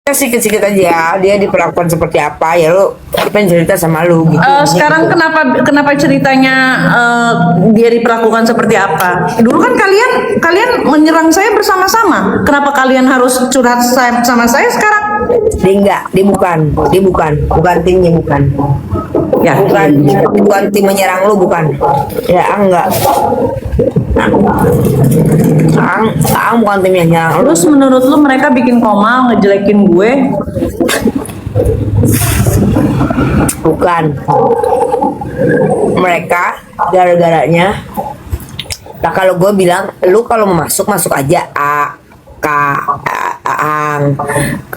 Sikit-sikit aja dia diperlakukan seperti apa ya lu pengen cerita sama lu gitu. Sekarang kenapa ceritanya dia diperlakukan seperti apa? Dulu kan kalian menyerang saya bersama-sama. Kenapa kalian harus curhat sama saya sekarang? Dia bukan timnya, bukan. Ya, Bukan tim menyerang lu, bukan. Ya, enggak. Bukan tim yang nyerang lu. Terus menurut lu mereka bikin koma ngejelekin gue? Bukan. Mereka gara-garanya. Nah, kalau gue bilang, lu kalau mau masuk aja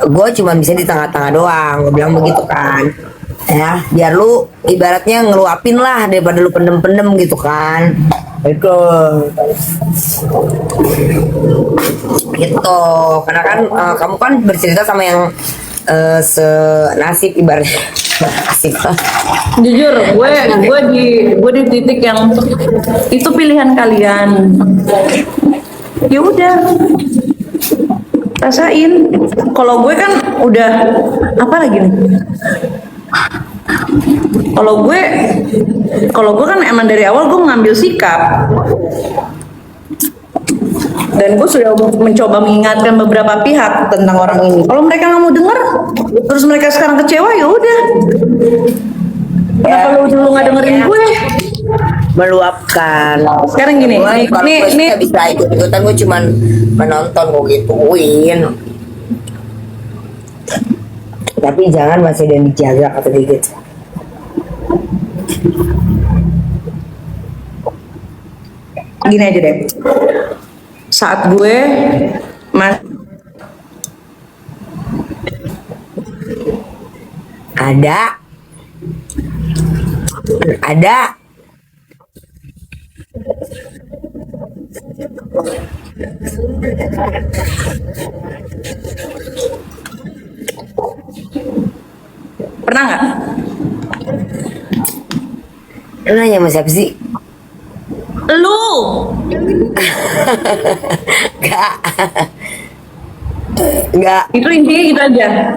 gue cuma bisa di tengah-tengah doang, gue bilang begitu kan. Ya, biar lu ibaratnya ngeluapin lah daripada lu pendem-pendem gitu kan. Itu gitu, karena kan kamu kan bercerita sama yang senasib ibaratnya. Nasib. Jujur, gue di titik yang itu pilihan kalian. Ya udah, rasain. Kalau gue kan udah apa lagi nih? Kalau gue kan emang dari awal gue mengambil sikap, dan gue sudah mencoba mengingatkan beberapa pihak tentang orang ini. Kalau mereka nggak mau dengar, terus mereka sekarang kecewa, ya udah. Kenapa lu dulu nggak dengerin gue? Meluapkan. Sekarang gini, Kalau gue bisa ikut-ikutan, gue cuman menonton, gue gituin. Tapi jangan masih ada yang dijaga kata dia gitu. Gini aja deh, saat gue ada pernah nggak? nanya sama siapa sih? Lu Enggak. itu intinya gitu aja.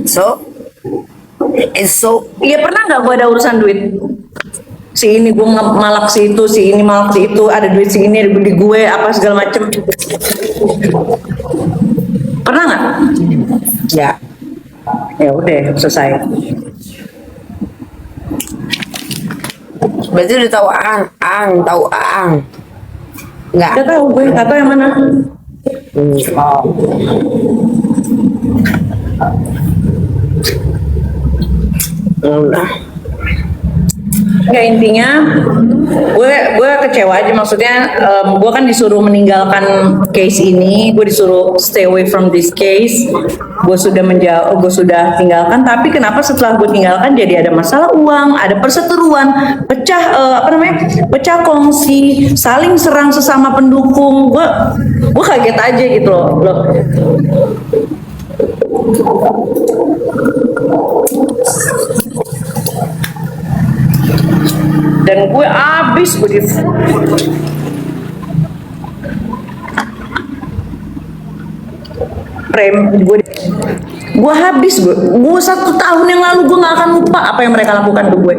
So Iya, pernah nggak gue ada urusan duit? Si ini gue malak si itu, si ini malak si itu, ada duit si ini, ada duit di gue, apa segala macem. Pernah nggak? ya, Ya udah, selesai. berarti udah tahu tahu enggak. Gak tahu gue, gak tahu yang mana. Udah. Ya intinya gue kecewa aja, maksudnya gue kan disuruh meninggalkan case ini, gue disuruh stay away from this case, gue sudah tinggalkan, tapi kenapa setelah gue tinggalkan jadi ada masalah uang, ada perseteruan, pecah kongsi, saling serang sesama pendukung. Gue kaget aja gitu loh. Dan gue abis begitu. Gue habis, gue 1 tahun yang lalu gue nggak akan lupa apa yang mereka lakukan ke gue.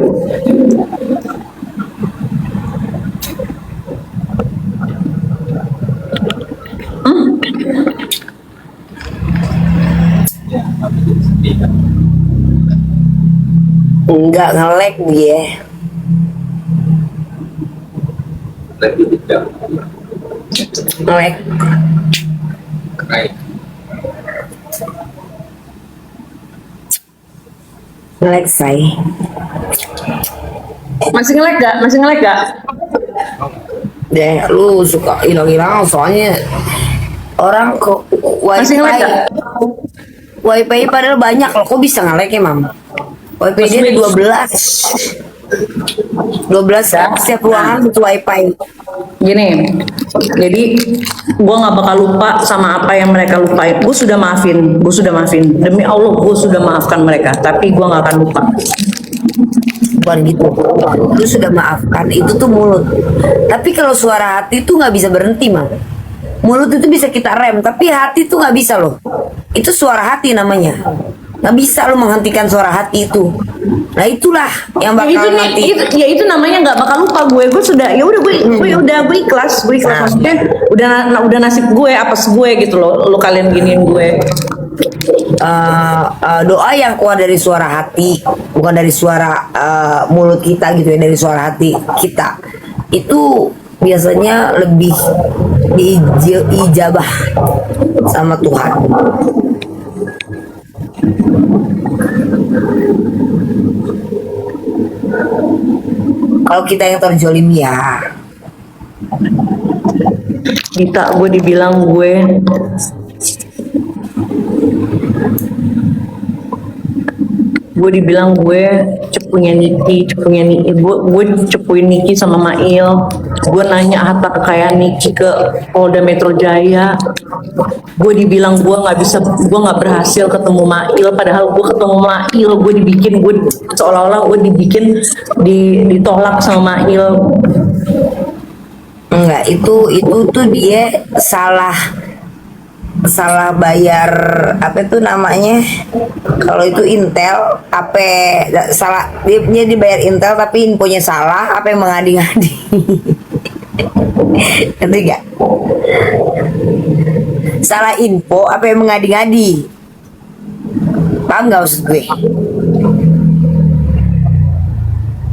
Enggak nge-lag dia. Nge-lag. Nge-lag say. Masih nge-lag gak? Deh, lu suka hilang-hilang soalnya orang kok Masih nge-lag gak? wifi padahal banyak loh, kok bisa nge-lag ya mam? Wifi dia ada 12 setiap ruangan butuh wifi. Gini, jadi gue nggak bakal lupa sama apa yang mereka lupain. Gue sudah maafin. Demi Allah, gue sudah maafkan mereka. Tapi gue nggak akan lupa. Bukan gitu, lu sudah maafkan itu tuh mulut, tapi kalau suara hati tuh nggak bisa berhenti mam. Mulut itu bisa kita rem, tapi hati itu nggak bisa loh. Itu suara hati namanya. Nggak bisa lo menghentikan suara hati itu. Nah itulah yang Ya itu bakal nih, nanti. ya itu namanya nggak bakal lupa gue. Gue sudah, ya udah gue ikhlas, Nah. maksudnya udah nasib gue, apes gue gitu loh. Lo kalian giniin gue. Doa yang keluar dari suara hati, bukan dari suara mulut kita gitu ya, dari suara hati kita itu biasanya lebih diijabah sama Tuhan. Kalau kita yang terjolim ya, Kita, gue dibilang gue cepunya Niki, gue cepuin Niki sama Mail. Gue nanya harta kekayaan Niki ke Polda Metro Jaya. Gue dibilang gue nggak berhasil ketemu Mail, padahal gue ketemu Mail. Gue seolah-olah gue ditolak sama Mail. enggak, itu tuh dia salah bayar apa itu namanya, kalau itu Intel apa salah, dia dibayar Intel tapi infonya salah, apa yang mengadi-ngadi. Ngerti gak? Salah info apa yang mengadi-ngadi, paham gak maksud gue?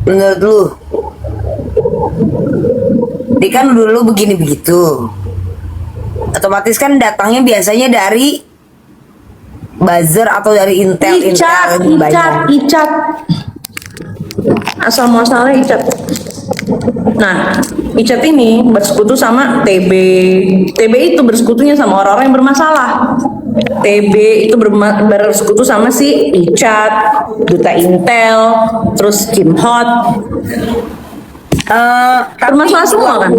Menurut lu dia kan dulu begini begitu, otomatis kan datangnya biasanya dari buzzer atau dari Intel. Icat. Asal muasalnya Icat. Nah, Icat ini bersekutu sama TB. TB itu bersekutunya sama orang-orang yang bermasalah. TB itu bersekutu sama si Icat, Duta Intel, terus Kim Hot. Bermasalah semua kan?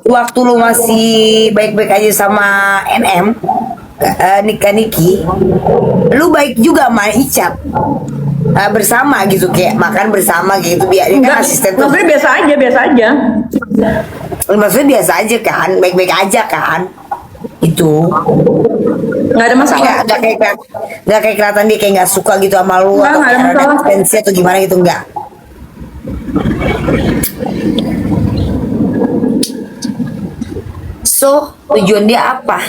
Waktu lu masih baik-baik aja sama NM, Niki, lu baik juga sama Icat. Bersama gitu, kayak makan bersama gitu, biar dia kan asisten tuh. Maksudnya biasa aja. Maksudnya biasa aja kan, baik-baik aja kan. Itu Nggak ada masalah. nggak kayak kelihatan dia kayak nggak suka gitu sama lu, atau Nggak ada kayak ada masalah. tensi atau gimana gitu, enggak. So tujuan dia apa?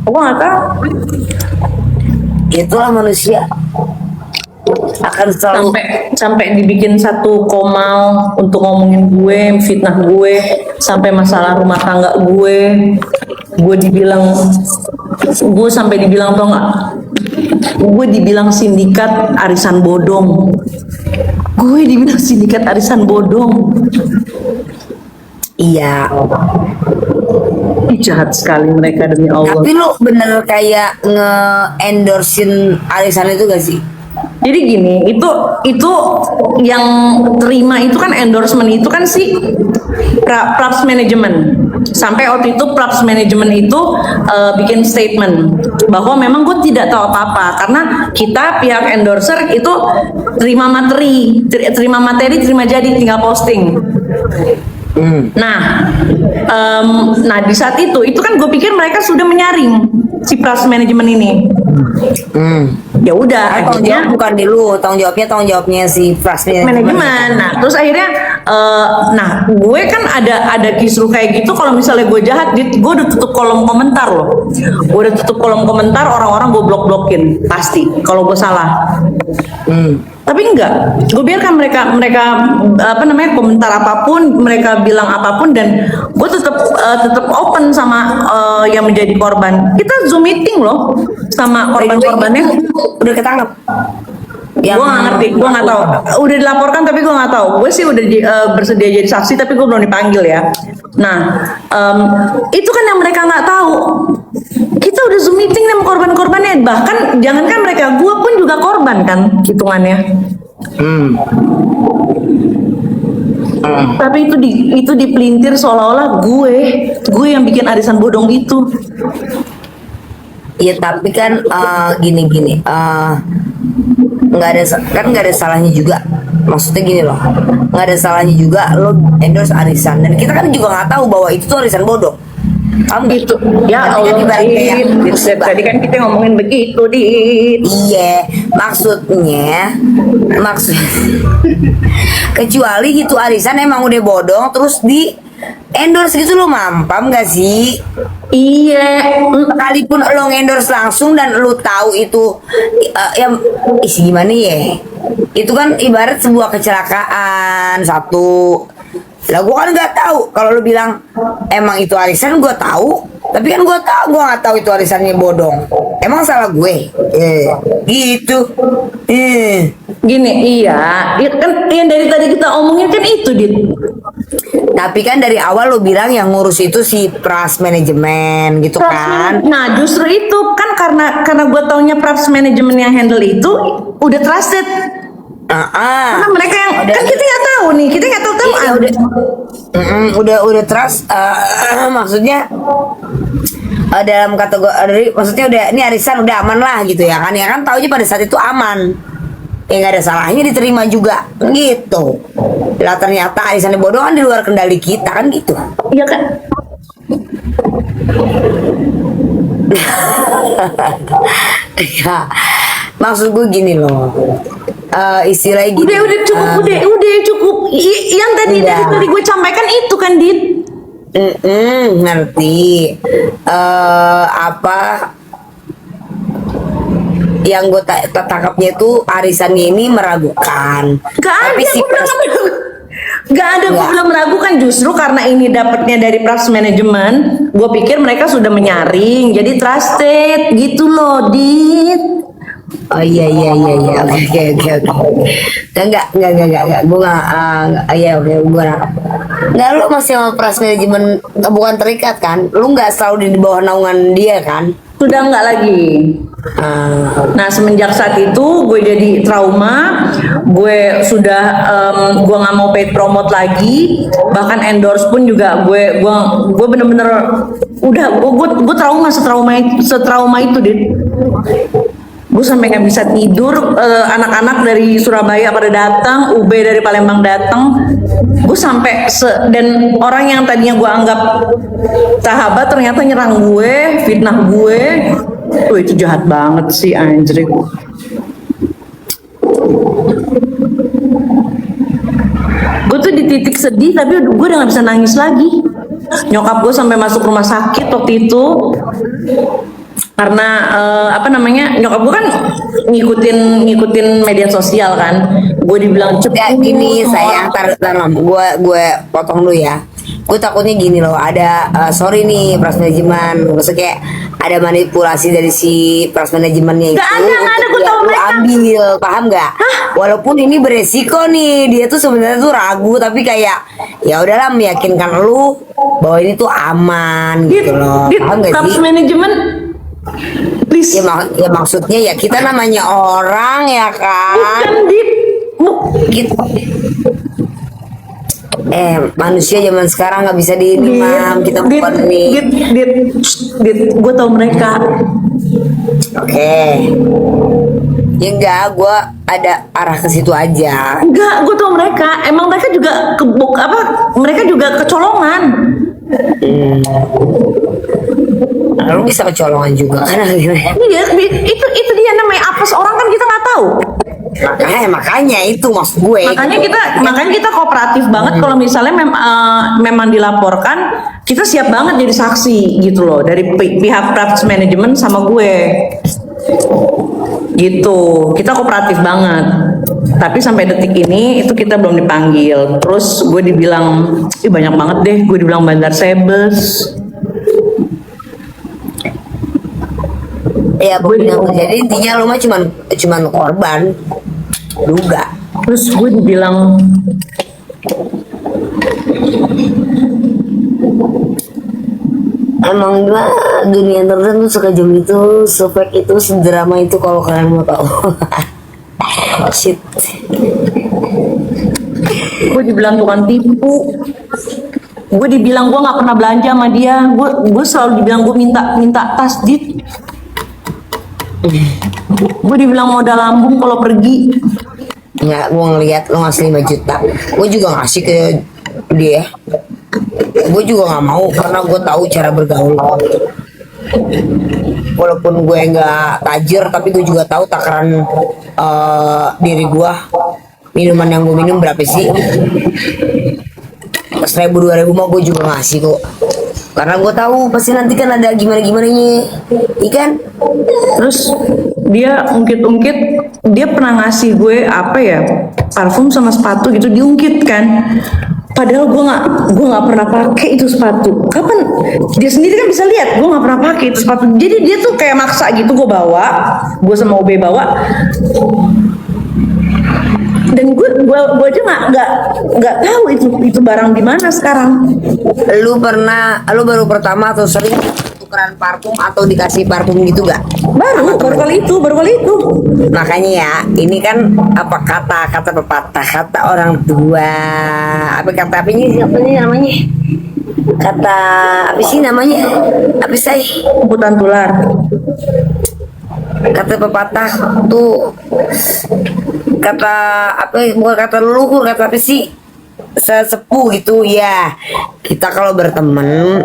Gue nggak tahu. Itulah manusia akan selalu Sampai dibikin satu komal untuk ngomongin gue, fitnah gue, sampai masalah rumah tangga gue sampai dibilang, tau nggak, gue dibilang sindikat arisan bodong. iya. Ih, jahat sekali mereka, demi Allah. Tapi lu bener kayak nge-endorsein arisan itu gak sih? Jadi gini, itu yang terima itu kan endorsement itu kan si Praps Management. Sampai waktu itu Praps Management itu bikin statement bahwa memang gue tidak tahu apa-apa karena kita pihak endorser itu terima materi, terima jadi, tinggal posting. Nah, di saat itu kan gue pikir mereka sudah menyaring si Praps Management ini. Ya udah, Tanggung akhirnya jawab bukan di lu, tanggung jawabnya si Prasmi manajemen. Nah, terus akhirnya gue kan ada kisruh kayak gitu. Kalau misalnya gue jahat, gue udah tutup kolom komentar loh. Gue udah tutup kolom komentar, orang-orang gue blok-blokin pasti kalau gue salah. Tapi enggak, gue biarkan mereka komentar apapun, mereka bilang apapun, dan gue tetap open sama yang menjadi korban. Kita Zoom meeting loh sama korban-korbannya. udah ketangkep. Gue nggak ngerti, gue nggak tahu. Udah dilaporkan tapi gue nggak tahu. Gue sih udah bersedia jadi saksi tapi gue belum dipanggil ya. Nah, itu kan yang mereka nggak tahu. Kita udah Zoom meeting sama korban-korbannya. Bahkan jangankan mereka, gue pun juga korban kan hitungannya. Tapi itu dipelintir seolah-olah gue yang bikin arisan bodong itu. Iya tapi kan gini nggak ada salahnya juga, maksudnya gini loh, nggak ada salahnya juga lo endorse arisan, dan kita kan juga nggak tahu bahwa itu tuh arisan bodong. Paham nggak? Gitu. Ya Tapi kan Allah, ibarat kayak Dit. musibah. Tadi kan kita ngomongin begitu, Dit. Iya, maksud kecuali gitu arisan emang udah bodong terus di endorse gitu lo, mampam gak sih? Iya. Sekalipun lo endorse langsung dan lo tahu itu yang isi gimana ya? Itu kan ibarat sebuah kecelakaan satu. Lah gue kan nggak tahu. Kalau lo bilang emang itu arisan, gue tahu. Tapi kan gue nggak tahu itu arisannya bodong. Emang salah gue? Gitu. Gini, iya. Ya kan yang dari tadi kita omongin kan itu, Dit. Tapi kan dari awal lo bilang yang ngurus itu si Pras manajemen gitu kan? Nah, justru itu kan karena gue taunya Praps manajemen yang handle itu udah trusted. Karena mereka yang kan kita nggak tahu nih, kita nggak tahu Iya, udah trust, maksudnya dalam kategori, maksudnya udah ini arisan udah aman lah gitu ya kan tahu aja pada saat itu aman, ya nggak ada salahnya diterima juga gitu. Lah ternyata arisannya bodoh kan di luar kendali kita kan gitu. Iya kan? Ya, maksud gue gini loh, istilahnya gini. Udah cukup. Yang tadi gue sampaikan itu kan, Dit. Ngerti. Apa yang gue tangkapnya itu arisannya ini meragukan. Tapi si Gak ada, gue bilang meragukan, justru karena ini dapatnya dari Praps manajemen, gue pikir mereka sudah menyaring, jadi trusted gitu loh, Dit. Oh iya, oke. Enggak, gue nggak, lu masih sama Pras manajemen, bukan terikat kan? Lu nggak selalu di bawah naungan dia kan? Sudah nggak lagi. Nah, semenjak saat itu gue jadi trauma, gue sudah gue nggak mau paid promote lagi, bahkan endorse pun juga gue bener-bener udah gue setrauma itu, Dit. Gue sampai nggak bisa tidur, anak-anak dari Surabaya pada datang, UB dari Palembang datang, gue sampai dan orang yang tadinya gue anggap sahabat ternyata nyerang gue, fitnah gue. Itu jahat banget sih, anjir. Gue tuh di titik sedih tapi gue udah gak bisa nangis lagi. Nyokap gue sampai masuk rumah sakit waktu itu karena nyokap gue kan ngikutin media sosial kan. Gue dibilang Ya gini sayang, gue potong dulu ya. Gue takutnya gini loh, ada sorry nih Pras manajemen, maksudnya kayak ada manipulasi dari si Pras manajemennya itu. Gak ada, gue tahu mereka ambil, paham nggak? Walaupun ini beresiko nih, dia tuh sebenarnya tuh ragu, tapi kayak ya udahlah meyakinkan lu bahwa ini tuh aman gitu loh, paham nggak Pras sih? manajemen, please. Ya maksudnya ya kita namanya orang ya kan. Bukan, Dit. Gitu. Manusia zaman sekarang nggak bisa diimam, kita bukan nih. Dit, gue tau mereka. Oke. Ya enggak, gue ada arah ke situ aja. Enggak, gue tau mereka. Emang mereka juga mereka juga kecolongan. Lu bisa kecolongan juga kan? Iya, itu dia namanya apes orang kan kita nggak tahu. Makanya itu maksud gue. Makanya kita kooperatif banget kalau misalnya memang dilaporkan, kita siap banget jadi saksi gitu loh dari pihak Praps manajemen sama gue. Gitu, kita kooperatif banget. Tapi sampai detik ini itu kita belum dipanggil. Terus gue dibilang, banyak banget deh, gue dibilang bandar sebes. Ya pokoknya yang terjadi intinya lu mah cuman korban duga. Terus gue dibilang emang gua dunia internet tuh sekejam itu, sefake itu, sedrama itu kalau kalian mau tahu. Shit. gue dibilang tukang tipu, gue dibilang gue nggak pernah belanja sama dia, gue selalu dibilang gue minta tas, Dit. Gue dibilang modal lambung kalau pergi. Nggak, gue ngeliat lo ngasih 5 juta, gue juga ngasih ke dia. gue juga nggak mau karena gue tahu cara bergaul. Walaupun gue nggak tajir, tapi gue juga tahu takaran diri gue. Minuman yang gue minum berapa sih? 1.000 2.000 mah gue juga ngasih kok. Karena gue tahu pasti nanti kan ada gimana-gimananya, ikan. Terus dia ungkit-ungkit, dia pernah ngasih gue apa ya, parfum sama sepatu gitu, diungkit kan. Padahal gue nggak pernah pakai itu sepatu. Kapan dia sendiri kan bisa lihat gue nggak pernah pakai itu sepatu. Jadi dia tuh kayak maksa gitu, gue gue sama OB bawa. Dan gue aja nggak tahu itu barang di mana sekarang. Lu baru pertama atau sering tukeran parfum atau dikasih parfum gitu gak? Baru kali itu. Makanya ya, ini kan apa kata pepatah, kata orang tua, apa kata apa ini namanya? Kata apa sih namanya? Apa sih? Hutan tular. Kata pepatah tuh, kata apa? Bukan kata leluhur, kata apa sih? Sesepuh gitu ya. Kita kalau berteman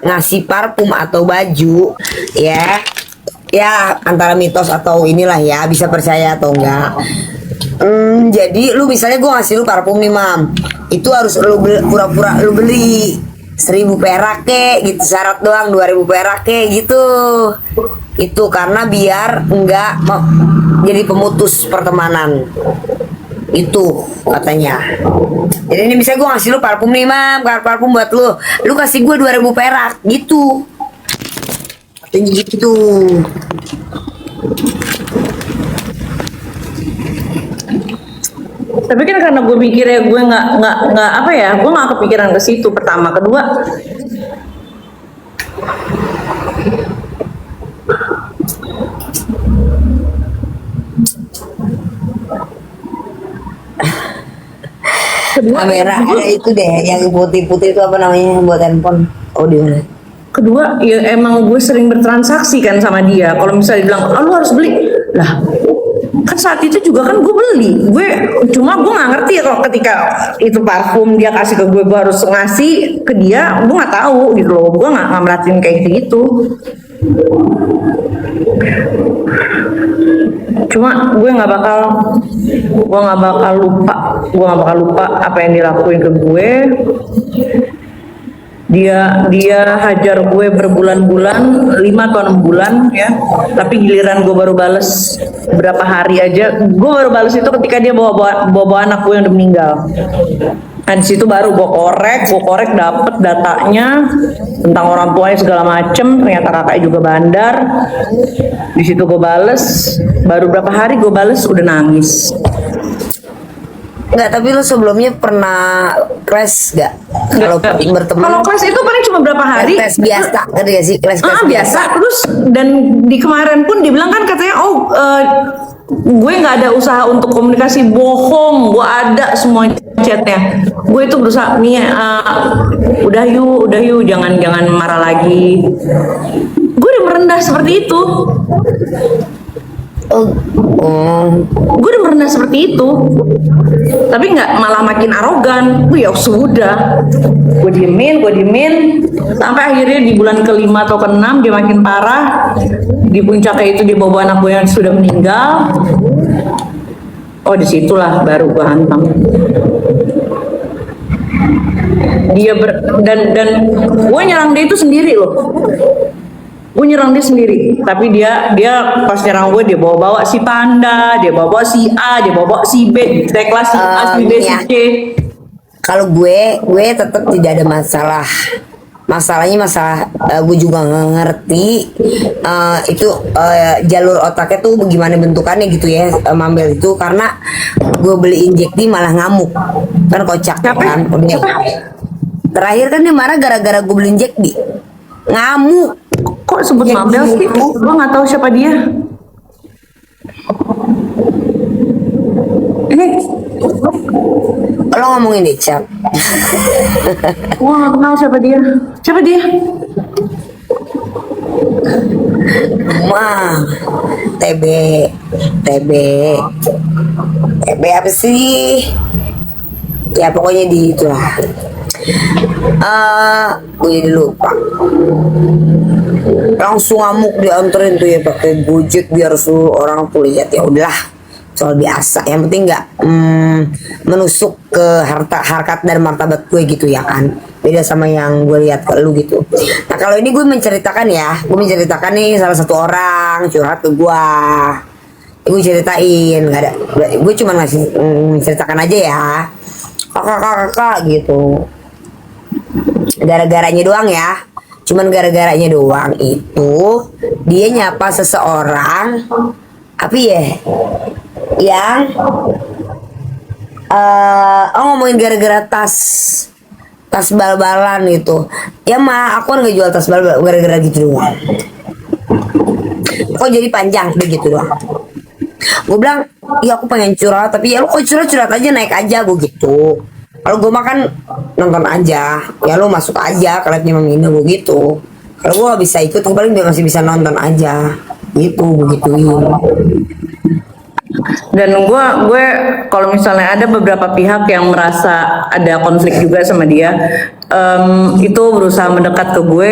ngasih parfum atau baju ya, ya antara mitos atau inilah ya, bisa percaya atau enggak. Jadi lu misalnya gue ngasih lu parfum nih mam, itu harus lu pura-pura lu beli 1.000 perak kek gitu, syarat doang 2.000 perak kek gitu. Itu karena biar enggak jadi pemutus pertemanan. Itu katanya. Jadi ini misalnya gue ngasih lu parfum nih mam, parfum buat lu kasih gue 2.000 perak gitu. Katanya gitu. Tapi kan karena gue mikirnya gue nggak apa ya, gue nggak kepikiran ke situ pertama, kedua Kamera ada itu deh, yang putih-putih itu apa namanya buat handphone? Oh di mana? kedua ya emang gue sering bertransaksi kan sama dia. Kalau misalnya dibilang lu harus beli, lah kan saat itu juga kan gue beli, gue nggak ngerti ya kalau ketika itu parfum dia kasih ke gue harus ngasih ke dia, gue nggak tahu gitu loh, gue nggak merhatiin kayak gitu. Cuma gue nggak bakal lupa apa yang dilakuin ke gue. Dia hajar gue berbulan-bulan, 5 atau 6 bulan ya, tapi giliran gue baru bales berapa hari aja, gue baru bales itu ketika dia bawa anak gue yang udah meninggal. Nah di situ baru gue korek dapet datanya tentang orang tuanya segala macem, ternyata kakaknya juga bandar. Di situ gue bales, baru berapa hari gue bales udah nangis. Enggak, tapi lu sebelumnya pernah clash gak? Kalau berteman? Kalau kelas itu paling cuma berapa hari? Tes biasa, ngerti gak sih? Kelas biasa. Terus dan di kemarin pun dibilang kan katanya gue nggak ada usaha untuk komunikasi, bohong. Gue ada semua chatnya. Gue itu berusaha nih, udah yuk, jangan marah lagi. Gue udah merendah seperti itu. Gue udah merendah seperti itu, tapi nggak malah makin arogan. Ya sudah, gue diemin sampai akhirnya di bulan ke-5 atau ke-6 dia makin parah. Di puncaknya itu dia bawa anak gue yang sudah meninggal. Oh disitulah baru gue hantam. Dia dan gue nyerang dia itu sendiri loh. Gue nyerang dia sendiri, tapi dia pas nyerang gue dia bawa si Panda, dia bawa si A, dia bawa si B, kelas si A, si B, si C. Kalau gue tetap tidak ada masalah. Masalahnya gue juga nggak ngerti itu jalur otaknya tuh bagaimana bentukannya gitu ya, Mambel itu, karena gue beli injekti malah ngamuk kan, kocak kan. Terakhir kan dia marah gara-gara gue beli injekti, ngamuk. Kok sebut Mabel sih? Gue nggak tahu siapa dia. Lo ngomongin deh, Cap. Gue nggak kenal siapa dia. Siapa dia? Mah, TB apa sih? Ya pokoknya di itulah. Gue jadi lupa. Langsung ngamuk dianterin tuh ya pakai Gojek biar suruh orang tuh lihat. Ya udahlah, soal biasa. Yang penting nggak menusuk ke harkat dan martabat gue gitu ya kan. Beda sama yang gue lihat ke lu gitu. Nah kalau ini gue menceritakan nih salah satu orang curhat ke gue. Gue ceritain, nggak ada. Gue cuma ngasih menceritakan aja ya. Kakak gitu. Gara-garanya doang ya. Cuman gara-garanya doang itu dia nyapa seseorang apa ya yang ngomongin gara-gara tas bal-balan gitu ya mah aku kan gak jual tas bal-balan gara-gara gitu doang kok jadi panjang begitu doang. Gue bilang iya aku pengen curhat tapi ya lu kok curhat aja naik aja gue gitu. Kalau gue makan nonton aja, ya lu masuk aja ke live-nya Mamina gue gitu. Kalau gue gak bisa ikut, gue paling masih bisa nonton aja, gitu begituin. Dan gue kalau misalnya ada beberapa pihak yang merasa ada konflik juga sama dia, itu berusaha mendekat ke gue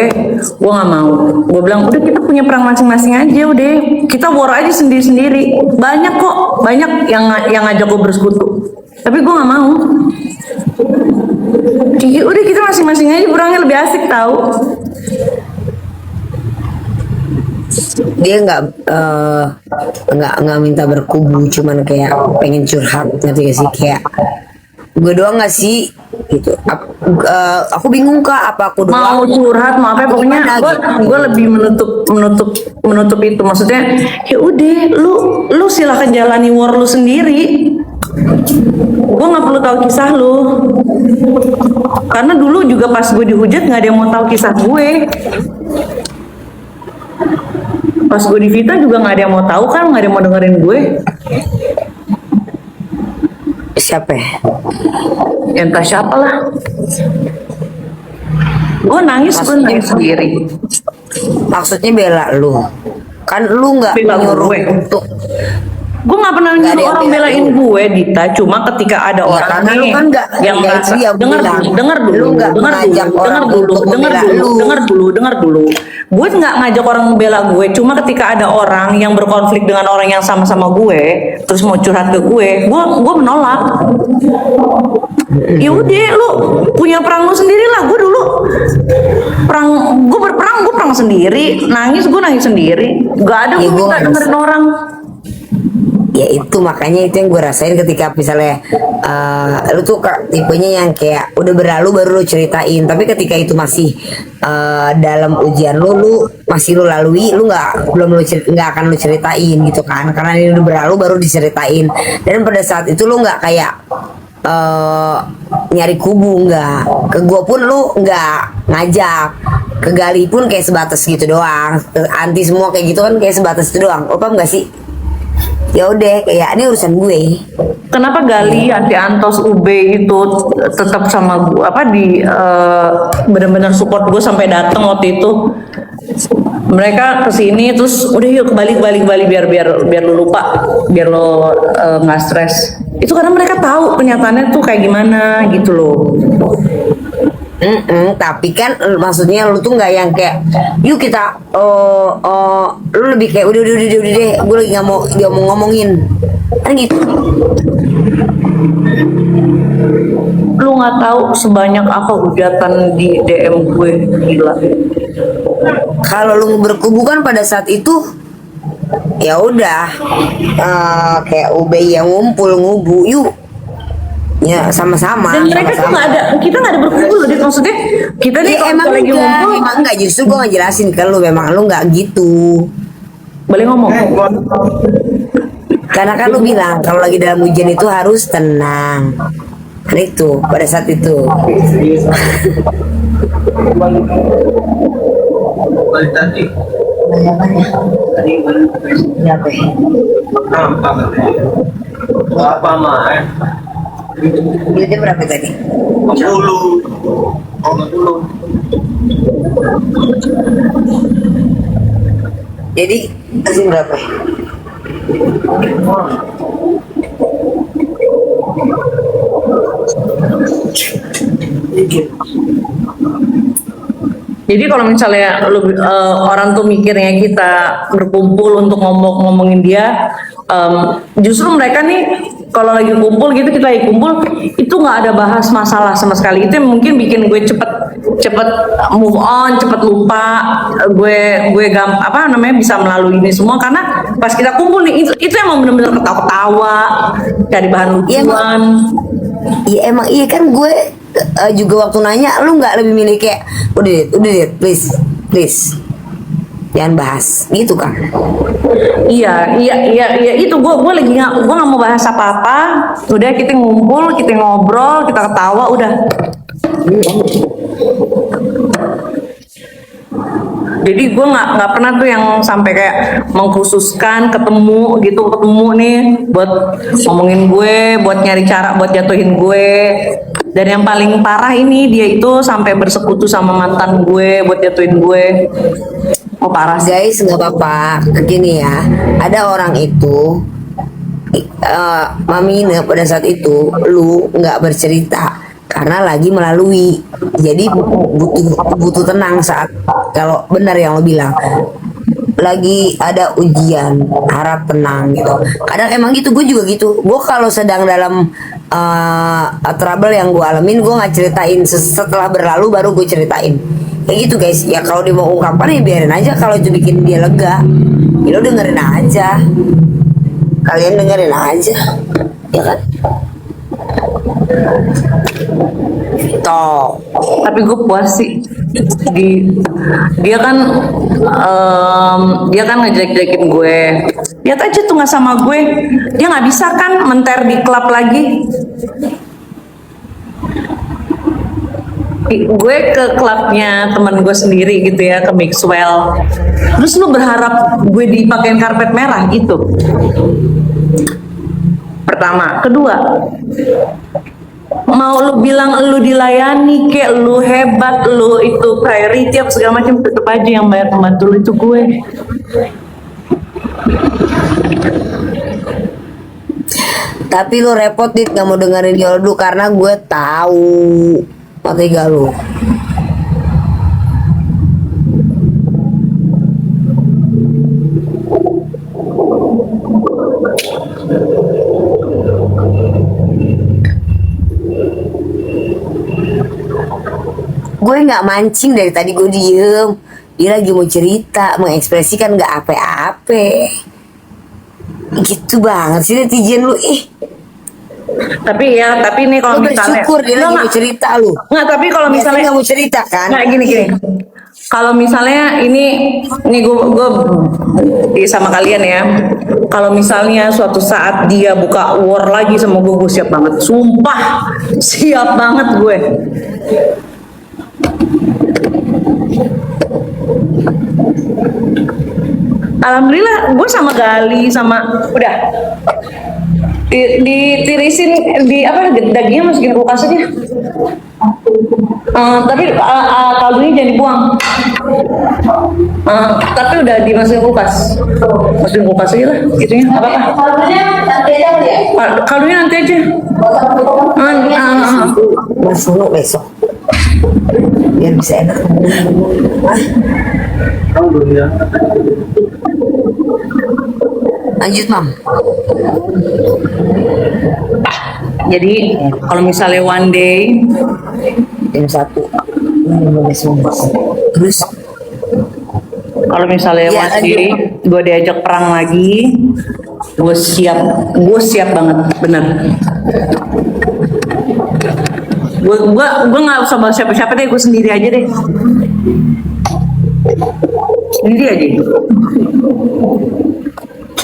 nggak mau. Gue bilang udah kita punya perang masing-masing aja, udah kita war aja sendiri-sendiri. Banyak yang ngajak gue bersekutu, tapi gue nggak mau. Jadi udah kita masing-masing aja perangnya lebih asik tahu. Dia nggak minta berkubu, cuman kayak pengen curhat, ngerti gak sih, kayak gue doang nggak sih gitu. Aku bingung Kak, apa aku doang Mau curhat mau apa pokoknya Gimana, gue lebih menutup itu, maksudnya ya udah lu silahkan jalani war lu sendiri, gue nggak perlu tahu kisah lu, karena dulu juga pas gue dihujat nggak ada yang mau tahu kisah gue. Pas gue di Vita juga nggak ada yang mau tahu kan, nggak ada yang mau dengerin gue. Siapa ya? Ya entah siapa lah. Gue nangis sendiri. Maksudnya bela lu, kan lu nggak Bela nyuruh gue. untuk Gue nggak pernah Nggak ada nyuruh yang orang belain belain gue, Dita. Cuma ketika ada Ya, orang karena lu nih kan yang nggak merasa, itu yang dengar bilang. dulu, Lu nggak mengajak orang untuk membela lu. dengar dulu. Gue nggak ngajak orang membela gue. Cuma ketika ada orang yang berkonflik dengan orang yang sama-sama gue, terus mau curhat ke gue menolak. Ya udah, lu punya perang lu sendiri lah. Gue dulu gue perang sendiri, gue nangis sendiri. Gak ada Ya, gue gue minta nggak dengerin orang. Ya itu makanya itu yang gue rasain ketika misalnya lu tuh tipenya yang kayak udah berlalu baru lu ceritain, tapi ketika itu masih dalam ujian lu masih lu lalui, lu nggak akan lu ceritain gitu kan, karena ini udah berlalu baru diceritain. Dan pada saat itu lu nggak kayak nyari kubu, nggak ke gue pun lu nggak ngajak, ke Gali pun kayak sebatas gitu doang, anti semua kayak gitu kan, kayak sebatas itu doang. Lo paham nggak sih? Ya udah kayak ini urusan gue. Kenapa Gali, Anti Antos, UB itu tetap sama gue, benar-benar support gue sampai datang waktu itu. Mereka kesini terus udah yuk balik biar lu lupa, biar lo nggak stres. Itu karena mereka tahu kenyataannya tuh kayak gimana gitu loh. Tapi kan maksudnya lu tuh nggak yang kayak yuk kita lu lebih kayak udah deh, gue lagi nggak mau dia mau ngomongin kan gitu. Lu nggak tahu sebanyak apa hujatan di DM gue, gila. Kalau lu berkubu kan pada saat itu ya udah kayak UB yang ngumpul ngubu yuk ya sama-sama. Dan mereka tuh nggak ada, kita nggak ada berkumpul loh, Dit. Maksudnya kita nih kalau emang lagi ngumpul, emang enggak, justru gue ngejelasin ke lu memang lu nggak gitu. boleh ngomong. Karena kan lu bilang kalau lagi dalam ujian itu harus tenang. Kan itu pada saat itu. Balik tadi. Siapa? Apa mah? Duitnya berapa tadi? 50. 50. Jadi kasih berapa? Jadi kalau misalnya orang tuh mikirnya kita berkumpul untuk ngomongin dia, justru mereka nih kalau lagi kumpul gitu, kita lagi kumpul itu nggak ada bahas masalah sama sekali. Itu yang mungkin bikin gue cepet move on, cepet lupa. Gue bisa melalui ini semua karena pas kita kumpul nih itu emang bener-bener ketawa-ketawa, cari bahan lucuan. Iya emang iya kan gue juga waktu nanya lu nggak lebih milih kayak udah deh please jangan bahas gitu kan. Iya itu gue lagi gue nggak mau bahas apa-apa. Udah kita ngumpul, kita ngobrol, kita ketawa, udah. Jadi gue nggak pernah tuh yang sampai kayak mengkhususkan ketemu nih buat ngomongin gue, buat nyari cara buat jatuhin gue. Dan yang paling parah ini dia itu sampai bersekutu sama mantan gue buat jatuhin gue. Oh parah sih. Guys nggak apa-apa, gini ya, ada orang itu Mamina pada saat itu lu nggak bercerita karena lagi melalui, jadi butuh tenang saat kalau benar yang lo bilang lagi ada ujian, harap tenang gitu. Kadang emang gitu, gue juga gitu. Gue kalau sedang dalam trouble yang gue alamin, gue nggak ceritain, setelah berlalu baru gue ceritain. Kayak gitu guys. Ya kalau dia mau ungkapkan ya biarin aja, kalau itu bikin dia lega, ya lo dengerin aja. Kalian dengerin aja, ya kan? Toh. Tapi gue puas sih. Dia kan ngejelek-jelekin gue. Lihat aja tuh nggak sama gue. Dia nggak bisa kan menter di klub lagi. Gue ke klubnya teman gue sendiri gitu ya, ke Mixwell. Terus lu berharap gue dipakein karpet merah gitu? Pertama, kedua, mau lu bilang lu dilayani, kayak lu hebat, lu itu priority apa segala macam, tetep aja yang bayar pembantu lu itu gue. Tapi lu repot dit, gak mau dengerin Yoldu karena gue tahu mati gak lu. Gue nggak mancing dari tadi, gue diem. Dia lagi mau cerita, mengekspresikan nggak apa-apa. Gitu banget sih netizen lu, Tapi nih kalau lu misalnya bersyukur dia lagi mau cerita lu. nggak, tapi kalau Biasanya misalnya nggak mau cerita kan? nggak gini. Kalau misalnya ini gue sama kalian ya. Kalau misalnya suatu saat dia buka war lagi sama gue siap banget. Sumpah, siap banget gue. Alhamdulillah gue sama Gali sama udah ditirisin di apa dagingnya masukin kulkas aja. Tapi kaldunya jangan dibuang. Tapi udah dimasukin kulkas. Masukin kulkas aja lah, gitunya apa apa. Kaldunya nanti aja ya. Kaldunya nanti aja. Masuk besok. Biar bisa enak. Lanjut mam. Jadi kalau misalnya one day Jam 1 terus kalau misalnya Ya, one day gue diajak perang lagi, gue siap banget, bener. Gue nggak usah bawa siapa-siapa deh, gue sendiri aja deh. Sendiri aja.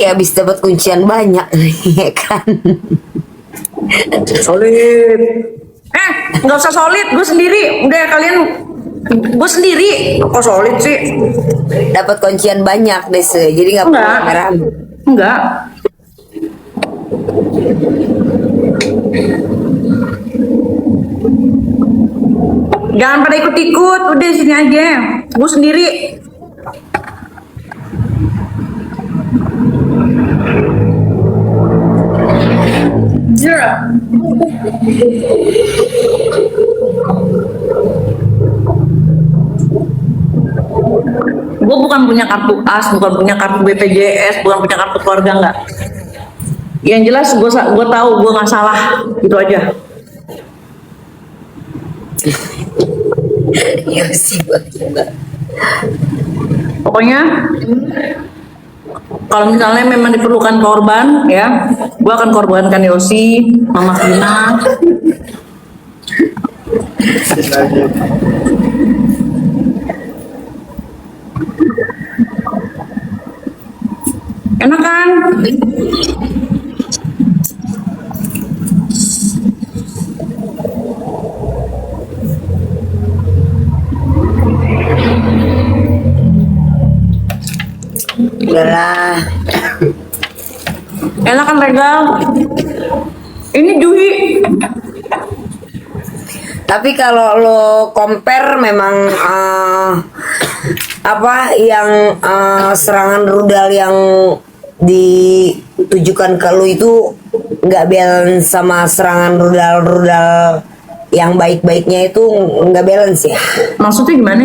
kayak habis dapat kuncian banyak ya kan. Solid. Nggak usah solid, gue sendiri. Udah kalian, gue sendiri. Kok solid sih? Dapat kuncian banyak deh, jadi nggak perlu Enggak. rame. Enggak. Jangan pada ikut-ikut, udah sini aja. Gue sendiri. Gue bukan punya kartu AS, bukan punya kartu BPJS, bukan punya kartu keluarga, enggak. Yang jelas gue tahu gue nggak salah, itu aja. Ya sih buat juga. Pokoknya kalau misalnya memang diperlukan korban, ya, gue akan korbankan Yosi, Mama Vina. Enak kan? Udahlah. Enak kan, legal? Ini Juhi. Tapi kalau lo compare memang apa yang serangan rudal yang ditujukan ke lo itu nggak balance sama serangan rudal yang baik-baiknya itu nggak balance ya. Maksudnya gimana?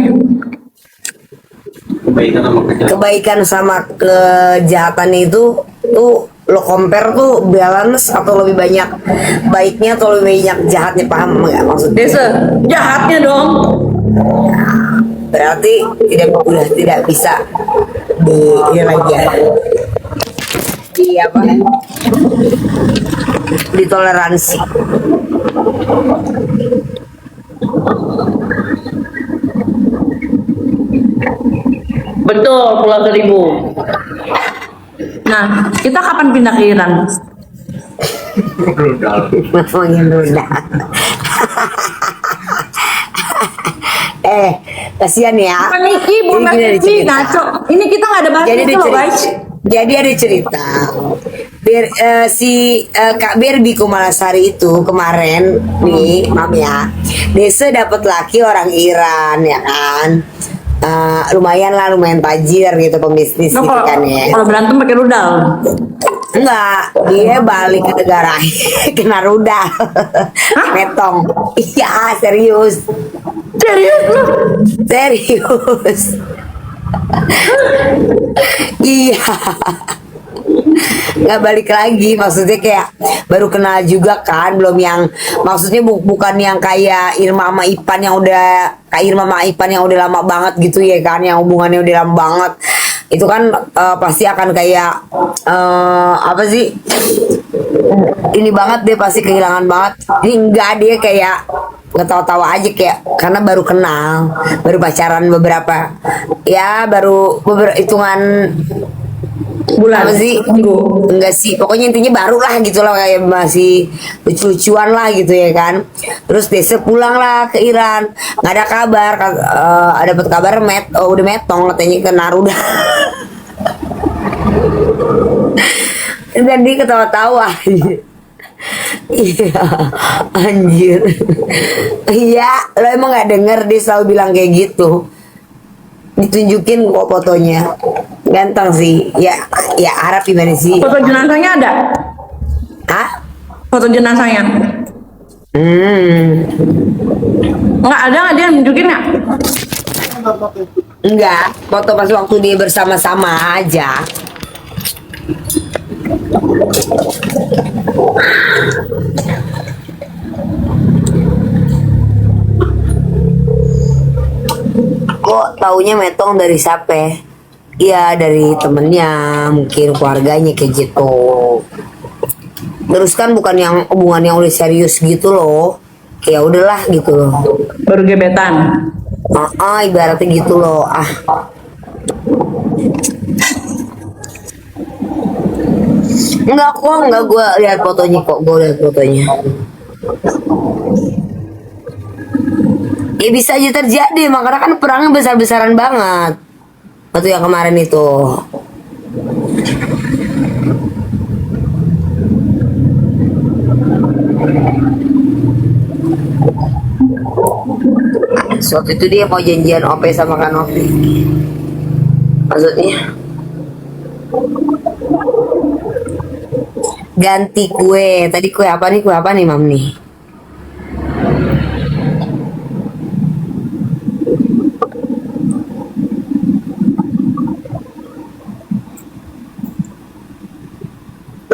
Kebaikan sama kejahatan. Kebaikan sama kejahatan itu tuh lo compare tuh balance atau lebih banyak baiknya atau lebih banyak jahatnya, paham nggak maksudnya? Desa, jahatnya dong. Berarti udah tidak bisa ini lagi ya, di apa, ditoleransi. Betul, Pulau Seribu. Nah, kita kapan pindah ke Iran? Ngomongin rudal. Kasihan ya. Bukan Niki, bukan Jadi gini ada Niki, cerita. ngaco. Ini kita nggak ada bahas Jadi itu ada loh, cerita. guys. Jadi ada cerita. Kak Berbi Kumalasari itu kemarin nih, mam ya, Desa dapat laki orang Iran ya kan. Lumayan tajir gitu, pembisnis Nah, gitu kan ya. kalau berantem pakai rudal. Enggak, dia balik ke negara kena rudal. Metong. Iya, serius. Serius lu? Serius. Iya. Nggak balik lagi, maksudnya kayak baru kenal juga kan, belum yang maksudnya bukan yang kayak Irma sama Ipan yang udah kayak Irma sama Ipan yang udah lama banget gitu ya kan, yang hubungannya udah lama banget. Itu kan pasti akan kayak apa sih, ini banget, dia pasti kehilangan banget. Ini enggak, dia kayak ngetawa-tawa aja kayak karena baru kenal, baru pacaran beberapa hitungan Bulan. apa sih, Minggu. enggak sih, pokoknya intinya baru lah gitu lah, kayak masih lucu-lucuan lah gitu ya kan. Terus Desa pulang lah ke Iran, nggak ada kabar, dapat kabar udah metong katanya kena rudal. Dan dia ketawa-tawa. Iya, anjir. Iya, lo emang nggak denger dia selalu bilang kayak gitu. Ditunjukin kok fotonya, ganteng sih. Ya Arab gimana sih? Foto jenazahnya ada? Hah? Foto jenazahnya? Nggak ada, nggak, dia nunjukin nggak? Enggak, foto pas waktu dia bersama-sama aja. Kok taunya metong dari siapa? Iya, dari temennya, mungkin keluarganya kayak gitu. Terus kan bukan yang hubungan yang udah serius gitu loh. Ya udahlah gitu loh. Baru gebetan. Ibaratnya gitu loh. Enggak, gue lihat fotonya kok, Ya bisa aja terjadi, makanya kan perangnya besar-besaran banget. Waktu yang kemarin itu. Waktu itu dia mau janjian OP sama Kanopi. Maksudnya ganti kue. Tadi kue apa nih, Mam nih?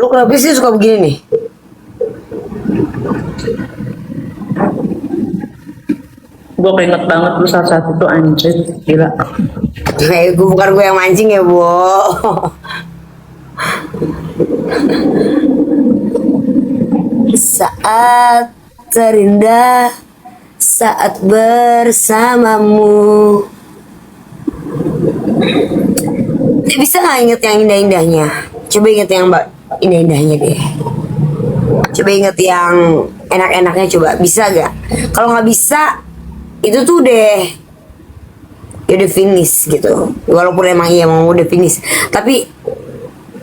Lu kenapa sih suka begini nih? Gue keinget banget lu saat itu anjir, gila. Bukan gue yang mancing ya, Bu. Saat terindah, saat bersamamu. Bisa nggak inget yang indah-indahnya? Coba inget yang indah-indahnya deh. Coba inget yang enak-enaknya, coba. Bisa gak? Kalau nggak bisa, itu tuh ya udah finish gitu. Walaupun emang iya mau udah finish, tapi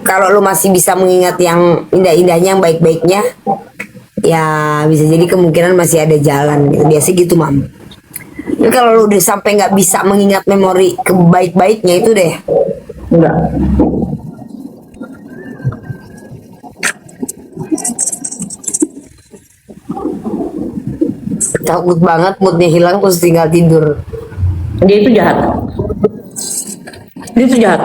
kalau lu masih bisa mengingat yang indah-indahnya, yang baik-baiknya, ya bisa jadi kemungkinan masih ada jalan gitu. Biasa gitu, Mam. Tapi kalau lu udah sampai nggak bisa mengingat memori kebaik-baiknya, itu deh Enggak. takut banget moodnya hilang terus tinggal tidur. Dia itu jahat. Dia itu jahat.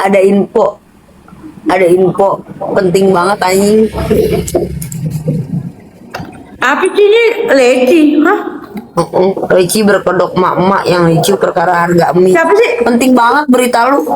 Ada info penting banget anjing. Apa sih ini leci? Hah? Ricci berkedok mak-mak yang Ricci perkara harga mie. Siapa sih? Penting banget berita lu.